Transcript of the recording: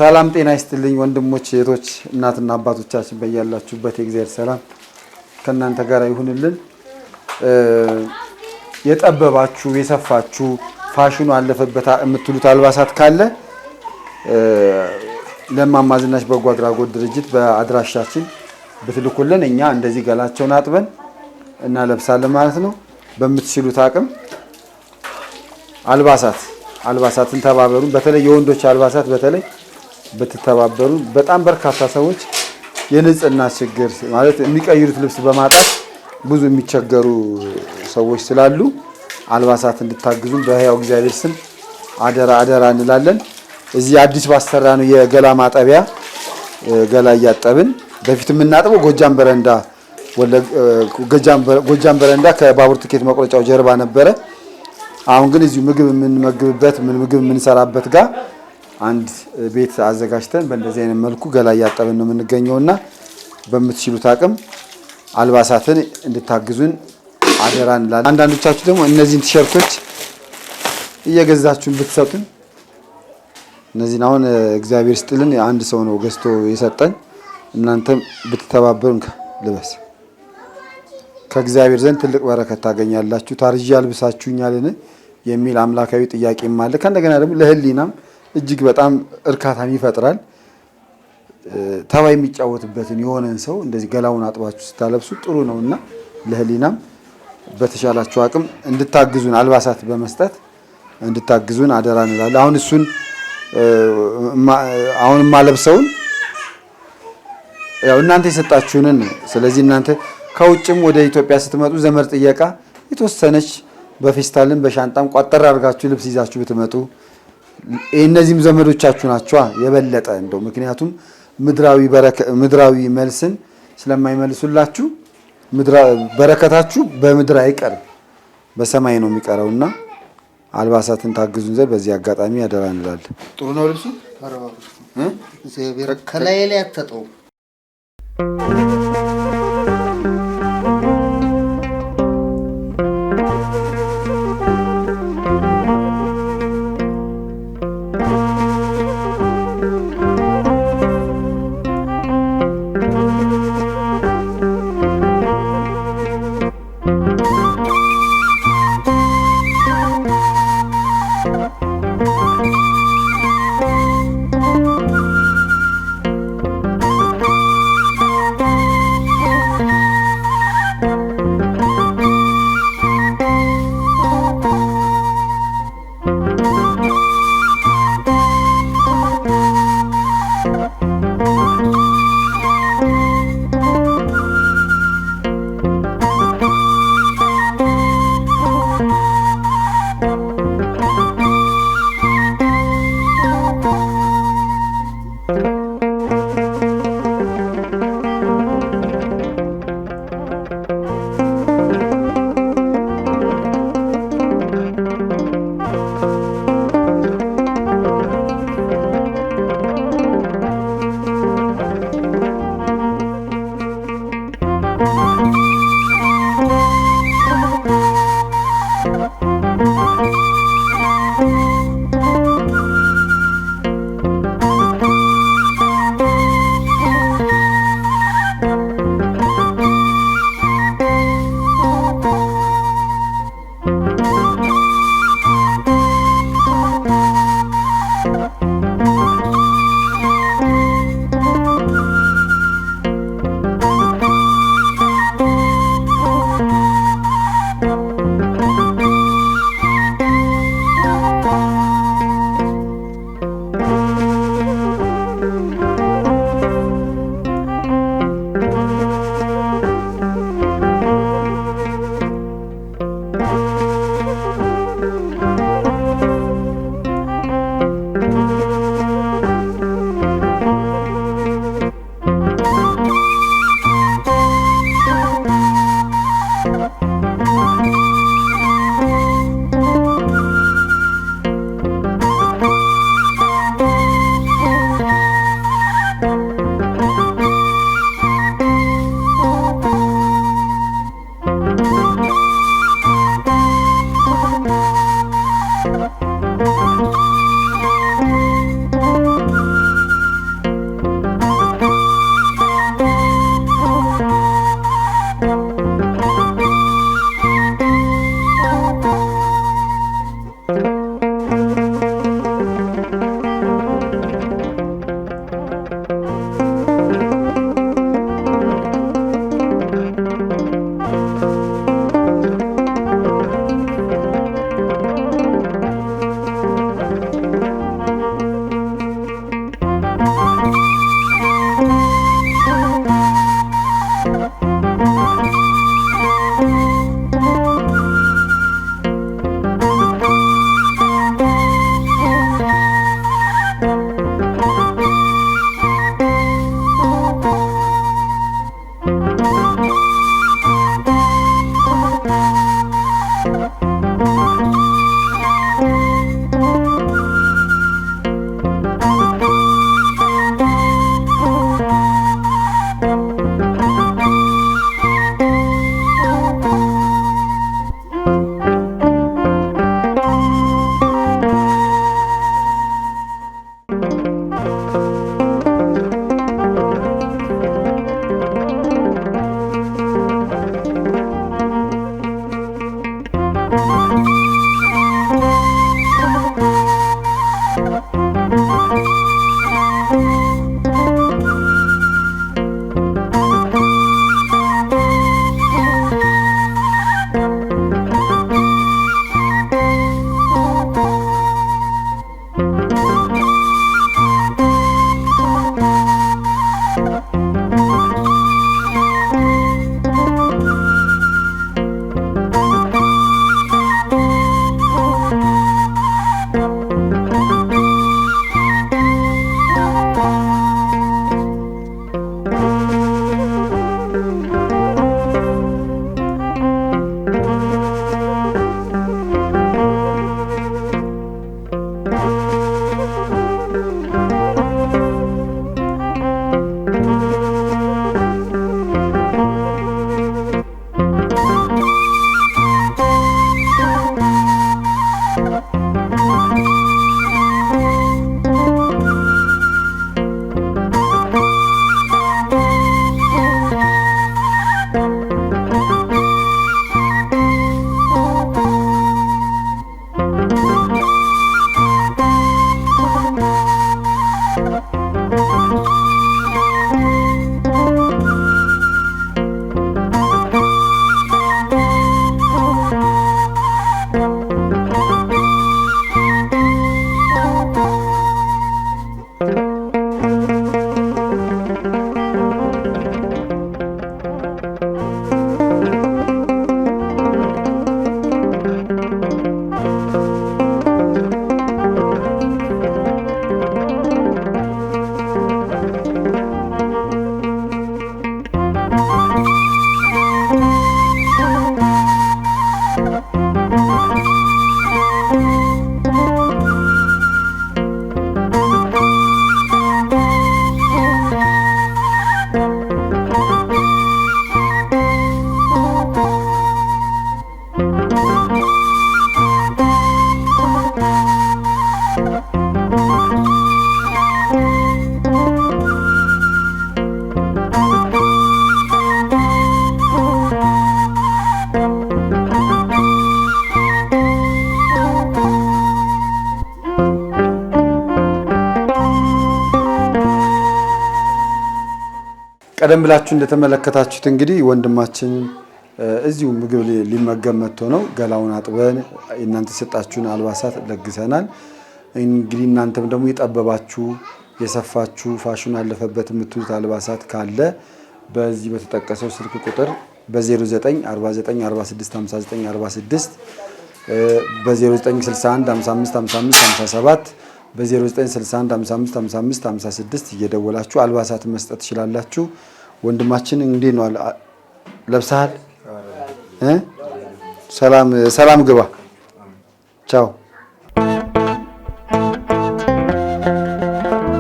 ሰላም ጤና ይስጥልኝ ወንድሞች እህቶች እናትና አባቶቻችን በያላችሁበት የእግዚአብሔር ሰላም ከእናንተ ጋር ይሁንልን። የጠበባችሁ የሰፋችሁ ፋሽኑ አለፈበት የምትሉት አልባሳት ካለ ለማማ ዝናሽ በጎ አድራጎት ድርጅት በአድራሻችን ብትልኩልን እኛ እንደዚህ ገላቸውን አጥበን እናለብሳለን ማለት ነው። በምትችሉት አቅም አልባሳትን ተባበሩ። በተለይ የወንዶች አልባሳት በተለይ በተተባበሩ በጣም በርካታ ሰዎች የንጽህና ችግር ማለት የሚቀይሩት ልብስ በማጣት ብዙ የሚቸገሩ ሰዎች ስላሉ አልባሳት እንድታግዙን በሕያው እግዚአብሔር ስም አደራ እንላለን። እዚህ አዲስ ባሰራ ነው የገላ ማጠቢያ ገላ እያጠብን በፊት የምናጥበው ጎጃም በረንዳ ከባቡር ትኬት መቁረጫው ጀርባ ነበረ። አሁን ግን እዚሁ ምግብ የምንሰራበት ጋር አንድ ቤት አዘጋጅተን በእንደዚህ አይነት መልኩ ገላ እያጠብን ነው የምንገኘውና በምትችሉት አቅም አልባሳትን እንድታግዙን አደራ እንላለን። አንዳንዶቻችሁ ደግሞ እነዚህን ቲሸርቶች እየገዛችሁን ብትሰጡን እነዚህን አሁን እግዚአብሔር ስጥልን አንድ ሰው ነው ገዝቶ የሰጠን። እናንተም ብትተባበሩን ልበስ ከእግዚአብሔር ዘንድ ትልቅ በረከት ታገኛላችሁ። ታርዣ አልብሳችሁኛልን የሚል አምላካዊ ጥያቄም አለ። ከእንደገና ደግሞ ለህሊናም እጅግ በጣም እርካታን ይፈጥራል። ተባይ የሚጫወትበትን የሆነን ሰው እንደዚህ ገላውን አጥባችሁ ስታለብሱ ጥሩ ነውና ለህሊናም በተሻላችሁ አቅም እንድታግዙን አልባሳት በመስጠት እንድታግዙን አደራ እንላለን። አሁን ማለብሰውን ያው እናንተ የሰጣችሁንን። ስለዚህ እናንተ ከውጭም ወደ ኢትዮጵያ ስትመጡ ዘመድ ጥየቃ የተወሰነች በፌስታልን በሻንጣም ቋጠር አድርጋችሁ ልብስ ይዛችሁ ብትመጡ እነዚህም ዘመዶቻችሁ ናቸው የበለጠ እንደው ምክንያቱም ምድራዊ መልስን ስለማይመልሱላችሁ በረከታችሁ በምድር አይቀርም በሰማይ ነው የሚቀረውና አልባሳትን ታግዙን ዘንድ በዚህ አጋጣሚ አደራ እንላለን። ጥሩ ነው ልብሱ ከላይ ላይ አትጠው ቀደም ብላችሁ እንደተመለከታችሁት እንግዲህ ወንድማችን እዚሁ ምግብ ሊመገብ መጥቶ ነው። ገላውን አጥበን እናንተ ሰጣችሁን አልባሳት ለግሰናል። እንግዲህ እናንተም ደግሞ የጠበባችሁ የሰፋችሁ ፋሽን ያለፈበት የምትሉት አልባሳት ካለ በዚህ በተጠቀሰው ስልክ ቁጥር በ0949465946 በ0961555557 በ0961555556 እየደወላችሁ አልባሳት መስጠት ትችላላችሁ። ወንድማችን እንግዲህ ነው ለብሰሃል። ሰላም ግባ። ቻው